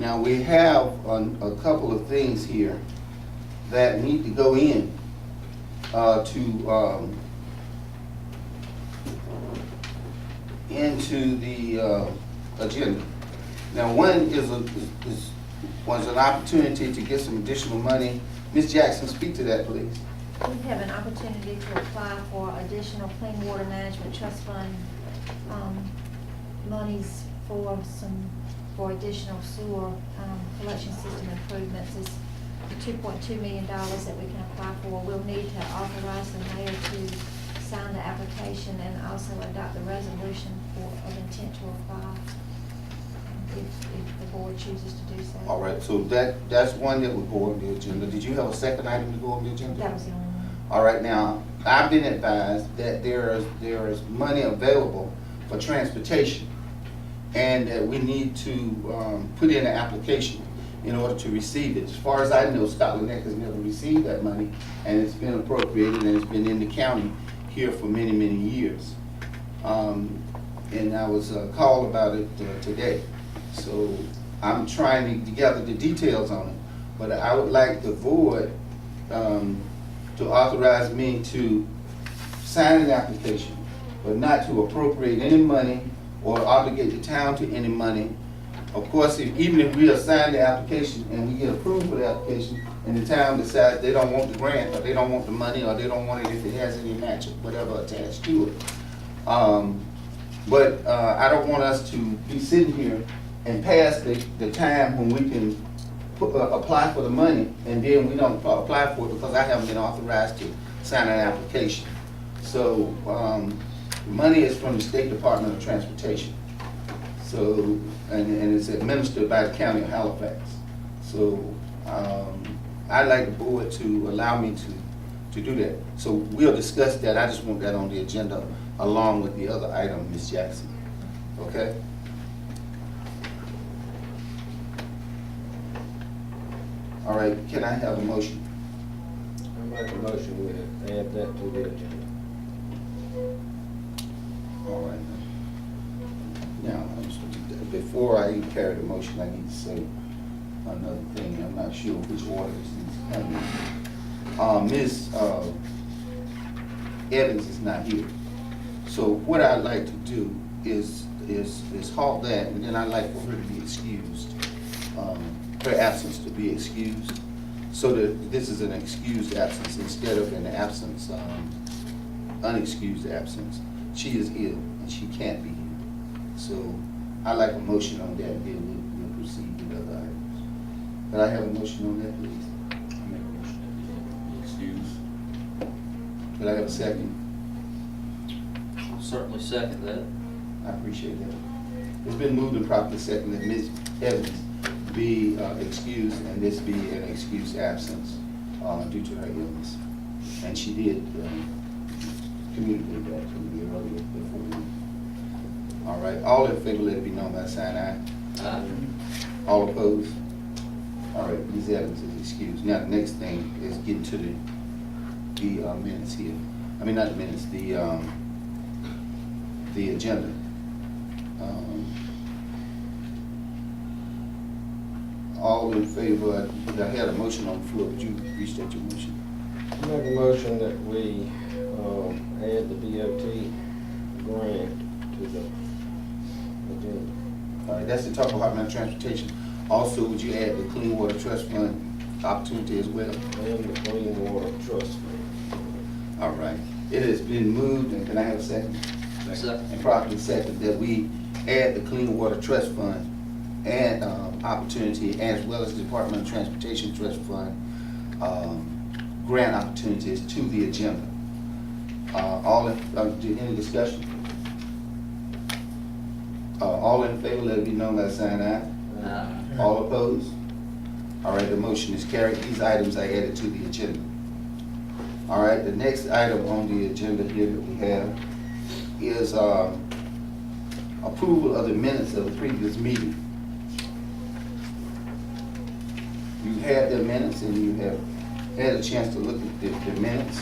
Now, we have a couple of things here that need to go in into the agenda. Now, one was an opportunity to get some additional money. Ms. Jackson, speak to that, please. We have an opportunity to apply for additional Clean Water Management Trust Fund monies for additional sewer collection system improvements. It's the $2.2 million that we can apply for. We'll need to authorize the mayor to sign the application and also adopt the resolution of intent to apply if the board chooses to do so. All right, so that's one that will go on the agenda. Did you have a second item to go on the agenda? That was the only one. All right, now, I've been advised that there is money available for transportation, and that we need to put in an application in order to receive it. As far as I know, Scotland Neck has never received that money, and it's been appropriated, and it's been in the county here for many, many years. And I was called about it today. So I'm trying to gather the details on it, but I would like the board to authorize me to sign an application, but not to appropriate any money or obligate the town to any money. Of course, even if we assign the application and we get approved for the application, and the town decides they don't want the grant, or they don't want the money, or they don't want it if it has any match or whatever attached to it. But I don't want us to be sitting here and pass the time when we can apply for the money, and then we don't apply for it because I haven't been authorized to sign an application. So the money is from the State Department of Transportation. So, and it's administered by the County of Halifax. So I'd like the board to allow me to do that. So we'll discuss that. I just want that on the agenda along with the other item, Ms. Jackson. Okay? All right, can I have a motion? I make a motion we add that to the agenda. All right. Now, before I even carry the motion, I need to say another thing. I'm not sure which order this needs to come in. Ms. Evans is not here. So what I'd like to do is halt that, and then I'd like for her to be excused. Her absence to be excused, so that this is an excused absence instead of an absence, unexcused absence. She is ill and she can't be here. So I'd like a motion on that, and then we'll proceed with other items. Could I have a motion on that, please? I make a motion to excuse. Could I have a second? I'll certainly second that. I appreciate that. It's been moved and properly seconded that Ms. Evans be excused, and this be an excused absence due to her illness. And she did communicate that to me earlier before we. All right, all in favor, let it be known by sign aye. Aye. All opposed? All right, Ms. Evans is excused. Now, the next thing is getting to the minutes here. I mean, not the minutes, the agenda. All in favor, I had a motion on the floor. Would you restate your motion? I make a motion that we add the DOT grant to the agenda. All right, that's the Talk Department of Transportation. Also, would you add the Clean Water Trust Fund opportunity as well? And the Clean Water Trust Fund. All right. It has been moved, and can I have a second? Second. And properly second that we add the Clean Water Trust Fund and opportunity, as well as the Department of Transportation Trust Fund grant opportunities to the agenda. Any discussion? All in favor, let it be known by sign aye. Aye. All opposed? All right, the motion is carried. These items are added to the agenda. All right, the next item on the agenda here that we have is approval of the minutes of the previous meeting. You had the minutes and you have had a chance to look at the minutes.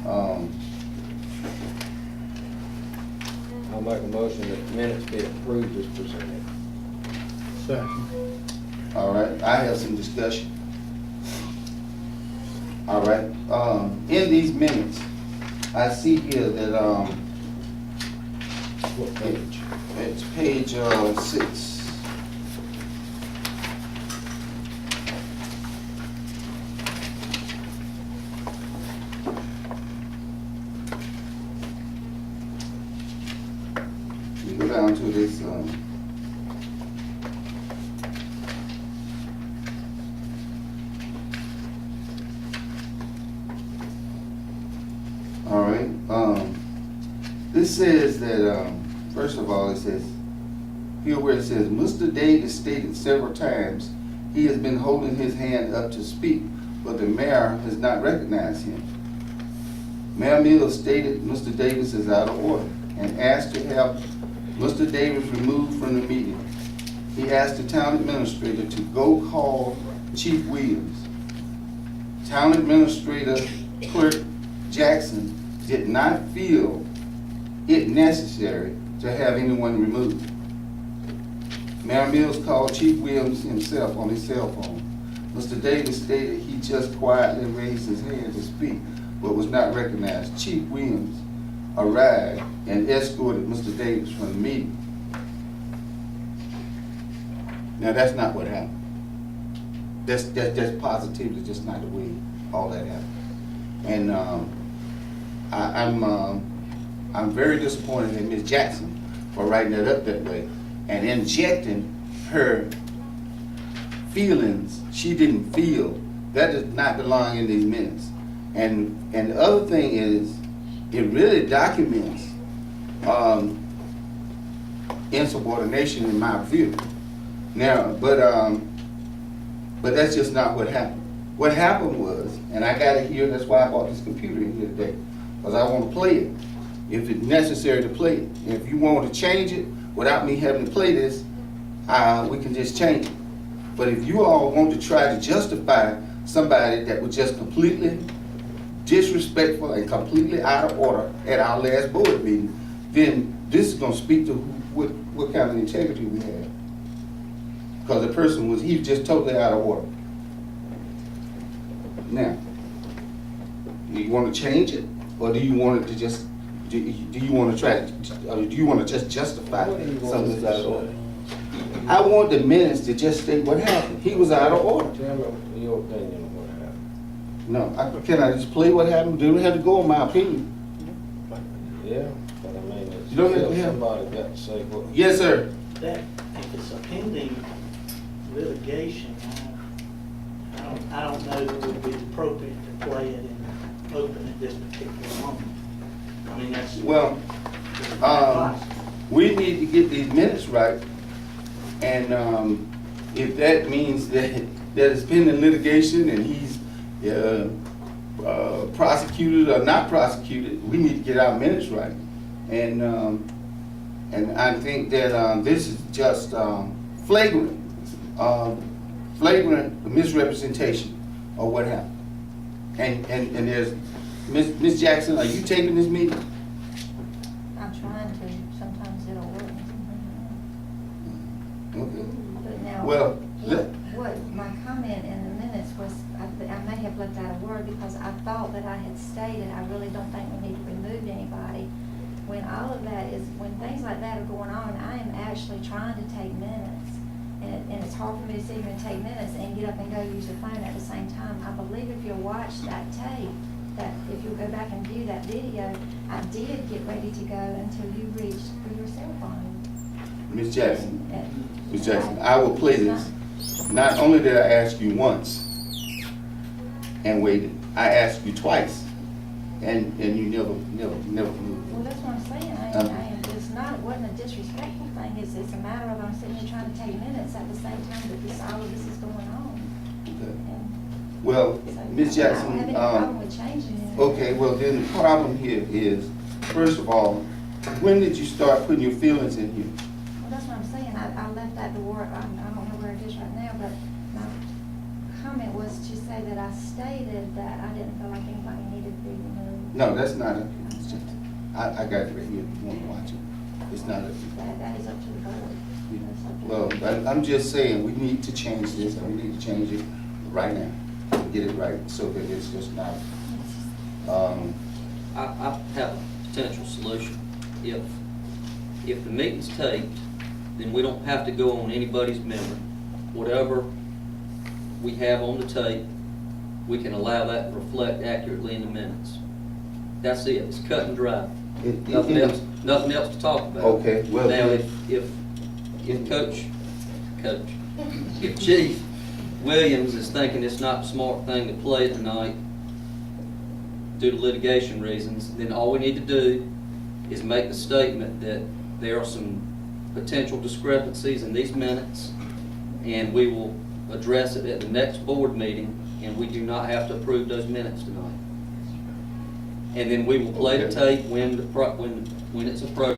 I make a motion that the minutes be approved as presented. Second. All right, I have some discussion. All right, in these minutes, I see here that, What page? it's page, 6. You go down to this, all right, this says that, first of all, it says, here where it says, Mr. Davis stated several times he has been holding his hand up to speak, but the mayor has not recognized him. Mayor Mills stated Mr. Davis is out of order and asked to have Mr. Davis removed from the meeting. He asked the town administrator to go call Chief Williams. Town Administrator Clerk Jackson did not feel it necessary to have anyone removed. Mayor Mills called Chief Williams himself on his cell phone. Mr. Davis stated he just quietly raised his hand to speak, but was not recognized. Chief Williams arrived and escorted Mr. Davis from the meeting. Now, that's not what happened. That's positively just not the way all that happened. And I'm very disappointed in Ms. Jackson for writing it up that way and injecting her feelings she didn't feel. That does not belong in these minutes. And the other thing is, it really documents insubordination in my view. Now, but that's just not what happened. What happened was, and I got it here, that's why I bought this computer in here today, because I want to play it, if it's necessary to play it. If you want to change it without me having to play this, we can just change it. But if you all want to try to justify somebody that was just completely disrespectful and completely out of order at our last board meeting, then this is going to speak to what kind of integrity we have. Because the person was, he was just totally out of order. Now, do you want to change it, or do you want it to just, do you want to try, or do you want to just justify something that's out of order? I want the minutes to just state what happened. He was out of order. Tell me your opinion on what happened. No, can I just play what happened? Do we have to go on my opinion? Yeah, but I mean, it's You don't have to still have- somebody got to say what. Yes, sir. That, if it's a pending litigation, I don't know that it would be appropriate to play it and open at this particular moment. I mean, that's. Well, we need to get these minutes right. And if that means that it's pending litigation and he's prosecuted or not prosecuted, we need to get our minutes right. And I think that this is just flagrant misrepresentation of what happened. And there's, Ms. Jackson, are you taping this meeting? I'm trying to, sometimes it'll work. Okay. But now, Well, what my comment in the minutes was, I may have left out a word because I thought that I had stated, I really don't think we need to remove anybody. When all of that is, when things like that are going on, I am actually trying to take minutes. And it's hard for me to sit here and take minutes and get up and go use the phone at the same time. I believe if you'll watch that tape, that if you'll go back and view that video, I did get ready to go until you reached for your cell phone. Ms. Jackson, And- Ms. Jackson, I will play this. Not only did I ask you once and waited, I asked you twice, and you never moved. Well, that's what I'm saying. It's not, it wasn't a disrespectful thing. It's a matter of I'm sitting here trying to take minutes at the same time that all of this is going on. Okay. And Well, so Ms. I don't have Jackson, any problem with changing it. okay, well then the problem here is, first of all, when did you start putting your feelings in here? Well, that's what I'm saying. I left that door, I don't know where it is right now, but my comment was to say that I stated that I didn't feel like anybody needed to be removed. No, that's not it. I got it right here if you want to watch it. It's not a, That is up to the board. Well, I'm just saying, we need to change this, and we need to change it right now, and get it right, so that it's just not, I have a potential solution. If the meeting's taped, then we don't have to go on anybody's memory. Whatever we have on the tape, we can allow that to reflect accurately in the minutes. That's it, it's cut and dry. Nothing else to talk about. Okay, well. Now, if Chief Williams is thinking it's not the smart thing to play it tonight due to litigation reasons, then all we need to do is make the statement that there are some potential discrepancies in these minutes, and we will address it at the next board meeting, and we do not have to approve those minutes tonight. And then we will play the tape when it's appropriate.